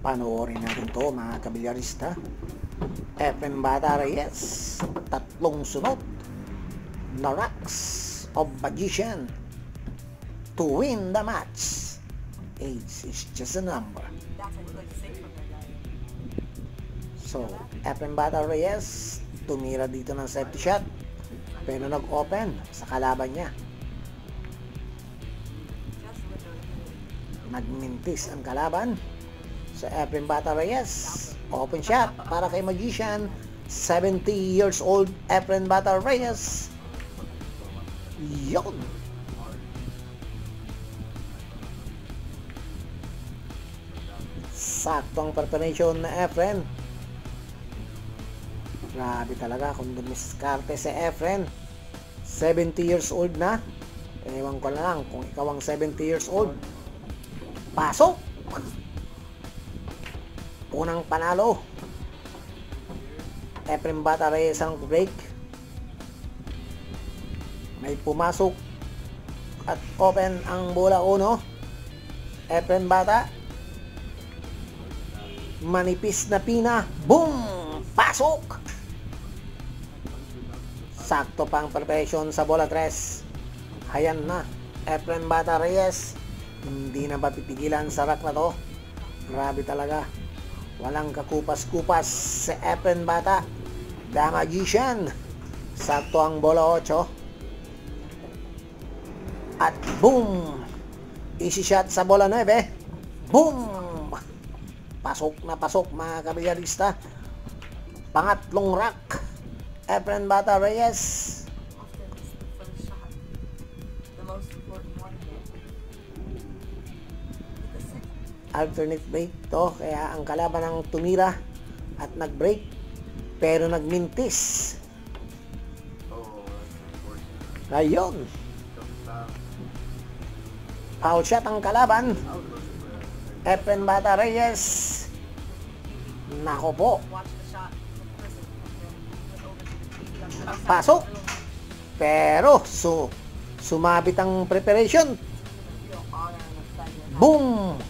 Panoorin natin to mga kabilyarista. Efren Bata Reyes, tatlong sunod na racks of Magician to win the match. Age is just a number. So, Efren Bata Reyes tumira dito ng safety shot pero nag-open sa kalaban niya. Nagmintis ang kalaban sa Efren Bata Reyes. Open shot para kay Magician. 70 years old Efren Bata Reyes. Yun. Saktong preparation na Efren. Grabe talaga kung dumiskarte si Efren. 70 years old na. Ewan ko na lang kung ikaw ang 70 years old. Pasok! Unang panalo. Efren Bata Reyes ang break. May pumasok at open ang bola uno. Efren Bata. Manipis na pina. Boom! Pasok! Sakto pang preparation sa bola 3. Ayan na. Efren Bata Reyes. Hindi na mapipigilan sa rack na to. Grabe talaga. Walang kakupas-kupas sa Efren Bata. The Magician. Sakto ang bola 8. At boom! Easy shot sa bola 9. Boom! Pasok na pasok mga kabilyarista. Pangatlong rack. Efren Bata Reyes. Alternate break to, kaya ang kalaban ang tumira at nag-break pero nagmintis. Ayun. Foul shot ang kalaban. Efren Bata Reyes. Nako po. Pasok. Pero sumabit ang preparation. Boom!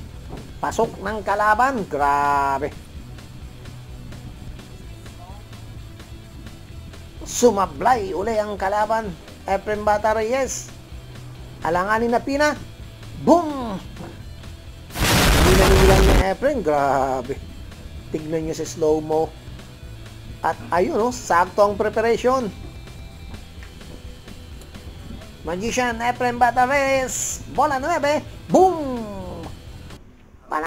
Pasok ng kalaban. Grabe. Sumablay uli ang kalaban. Efren Bata Reyes. Alanganin na pina. Boom! Hindi na nilang ni Efren. Grabe. Tignan nyo sa slow-mo. At ayun, sakto ang preparation. Magician Efren Bata Reyes. Bola 9. Boom!